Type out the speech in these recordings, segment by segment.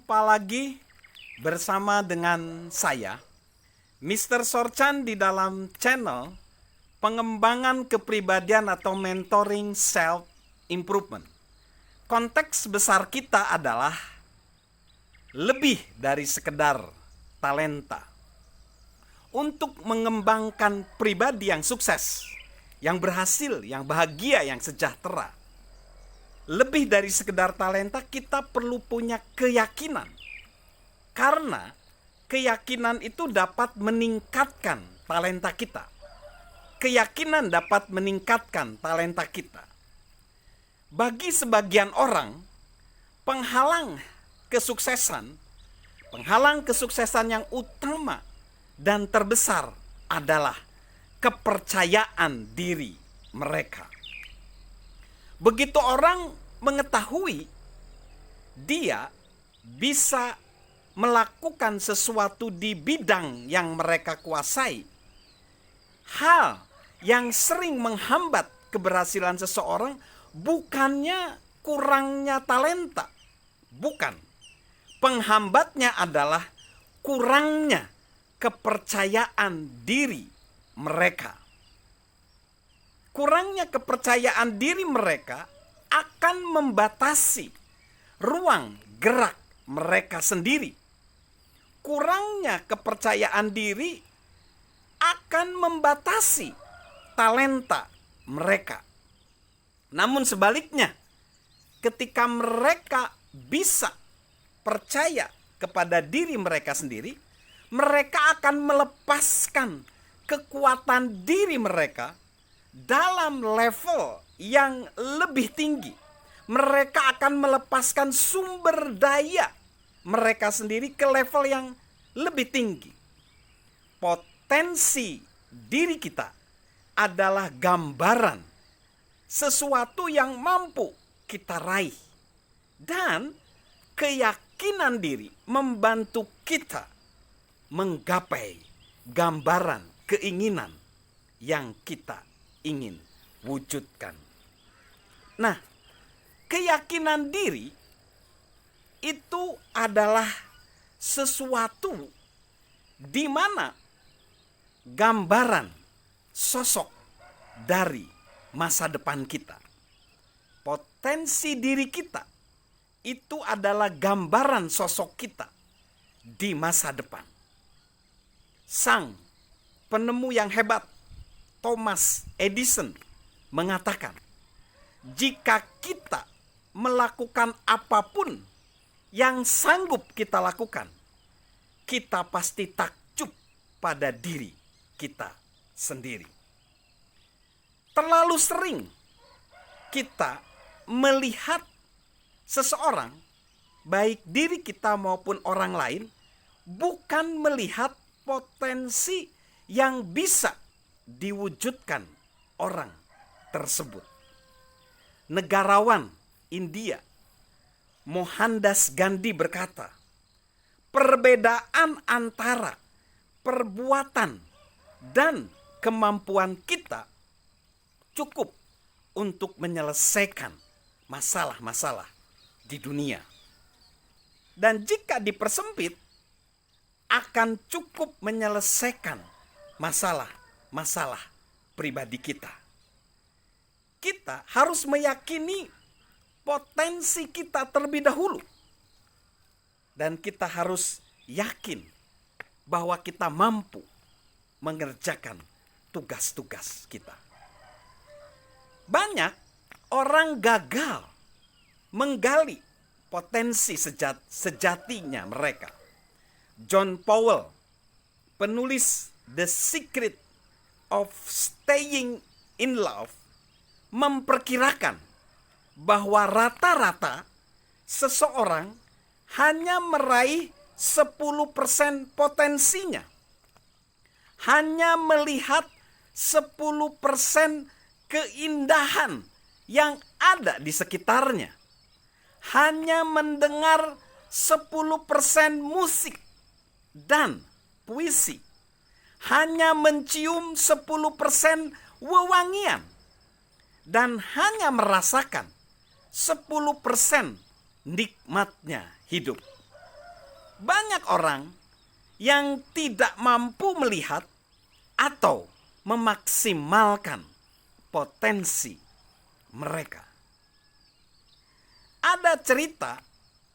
Jumpa lagi bersama dengan saya, Mr. Sorchan, di dalam channel pengembangan kepribadian atau mentoring self improvement. Konteks besar kita adalah lebih dari sekedar talenta. Untuk mengembangkan pribadi yang sukses, yang berhasil, yang bahagia, yang sejahtera, lebih dari sekedar talenta, kita perlu punya keyakinan. Karena keyakinan itu dapat meningkatkan talenta kita. Keyakinan dapat meningkatkan talenta kita. Bagi sebagian orang, penghalang kesuksesan yang utama dan terbesar adalah kepercayaan diri mereka. Begitu orang mengetahui dia bisa melakukan sesuatu di bidang yang mereka kuasai, hal yang sering menghambat keberhasilan seseorang bukannya kurangnya talenta, bukan. Penghambatnya adalah kurangnya kepercayaan diri mereka. Kurangnya kepercayaan diri mereka akan membatasi ruang gerak mereka sendiri. Kurangnya kepercayaan diri akan membatasi talenta mereka. Namun sebaliknya, ketika mereka bisa percaya kepada diri mereka sendiri, mereka akan melepaskan kekuatan diri mereka dalam level yang lebih tinggi. Mereka akan melepaskan sumber daya mereka sendiri ke level yang lebih tinggi. Potensi diri kita adalah gambaran sesuatu yang mampu kita raih. Dan keyakinan diri membantu kita menggapai gambaran keinginan yang kita ingin wujudkan. Nah, keyakinan diri itu adalah sesuatu di mana gambaran sosok dari masa depan kita. Potensi diri kita itu adalah gambaran sosok kita di masa depan. Sang penemu yang hebat Thomas Edison mengatakan, jika kita melakukan apapun yang sanggup kita lakukan, kita pasti takjub pada diri kita sendiri. Terlalu sering kita melihat seseorang, baik diri kita maupun orang lain, bukan melihat potensi yang bisa diwujudkan orang tersebut. Negarawan India Mohandas Gandhi berkata, perbedaan antara perbuatan dan kemampuan kita cukup untuk menyelesaikan masalah-masalah di dunia. Dan jika dipersempit, akan cukup menyelesaikan masalah pribadi kita. Kita harus meyakini potensi kita terlebih dahulu. Dan kita harus yakin bahwa kita mampu mengerjakan tugas-tugas kita. Banyak orang gagal menggali potensi sejatinya mereka. John Powell, penulis The Secret of Staying in Love, memperkirakan bahwa rata-rata seseorang hanya meraih 10% potensinya. Hanya melihat 10% keindahan yang ada di sekitarnya. Hanya mendengar 10% musik dan puisi. Hanya mencium 10% wewangian. Dan hanya merasakan 10% nikmatnya hidup. Banyak orang yang tidak mampu melihat atau memaksimalkan potensi mereka. Ada cerita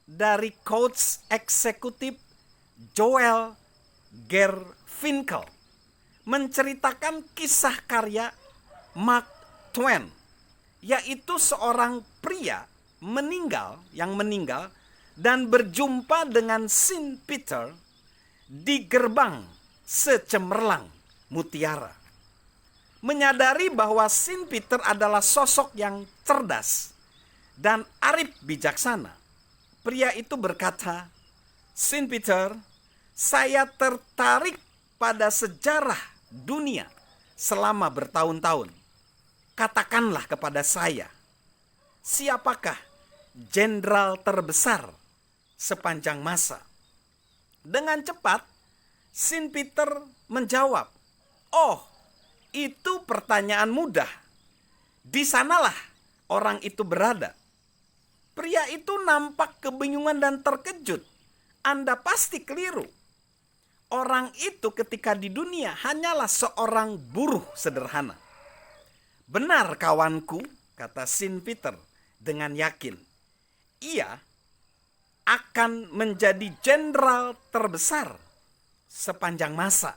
dari coach eksekutif Joel Garfinkel menceritakan kisah karya Mark Twain, yaitu seorang pria yang meninggal dan berjumpa dengan Saint Peter di gerbang secemerlang mutiara. Menyadari bahwa Saint Peter adalah sosok yang cerdas dan arif bijaksana, pria itu berkata, "Saint Peter, saya tertarik pada sejarah dunia selama bertahun-tahun. Katakanlah kepada saya, siapakah jenderal terbesar sepanjang masa?" Dengan cepat, Saint Peter menjawab, "Oh, itu pertanyaan mudah. Di sanalah orang itu berada." Pria itu nampak kebingungan dan terkejut. "Anda pasti keliru. Orang itu ketika di dunia hanyalah seorang buruh sederhana." "Benar kawanku," kata Saint Peter dengan yakin. "Ia akan menjadi jenderal terbesar sepanjang masa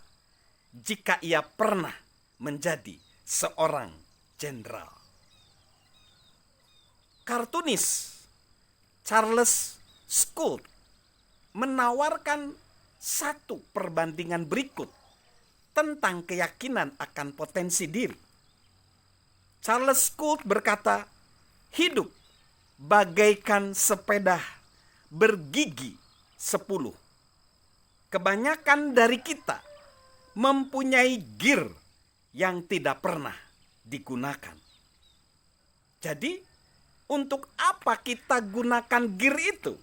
jika ia pernah menjadi seorang jenderal." Kartunis Charles Schulz menawarkan satu perbandingan berikut tentang keyakinan akan potensi diri. Charles Schulz berkata, "Hidup bagaikan sepeda bergigi 10. Kebanyakan dari kita mempunyai gear yang tidak pernah digunakan. Jadi, untuk apa kita gunakan gear itu?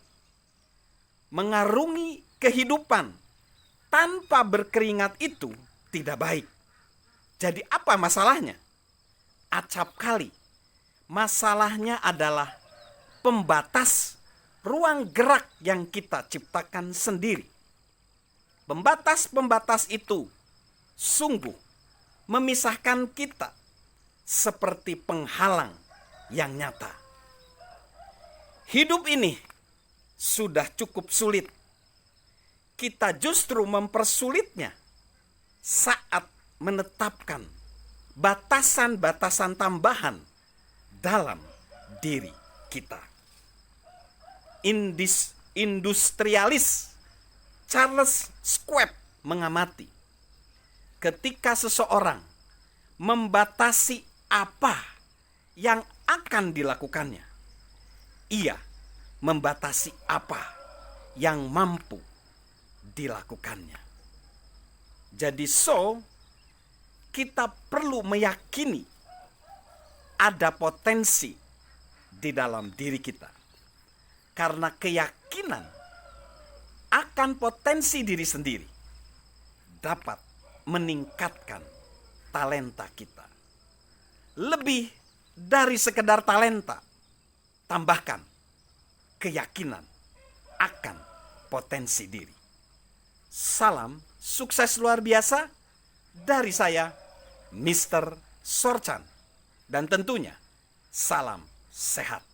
Mengarungi kehidupan tanpa berkeringat itu tidak baik. Jadi apa masalahnya? Acap kali, masalahnya adalah pembatas ruang gerak yang kita ciptakan sendiri. Pembatas-pembatas itu sungguh memisahkan kita seperti penghalang yang nyata. Hidup ini sudah cukup sulit. Kita justru mempersulitnya saat menetapkan batasan-batasan tambahan dalam diri kita. Industrialis Charles Schwab mengamati, ketika seseorang membatasi apa yang akan dilakukannya, ia membatasi apa yang mampu dilakukannya. Jadi kita perlu meyakini ada potensi di dalam diri kita. Karena keyakinan akan potensi diri sendiri dapat meningkatkan talenta kita. Lebih dari sekedar talenta, tambahkan keyakinan akan potensi diri. Salam sukses luar biasa dari saya, Mr. Sorchan. Dan tentunya salam sehat.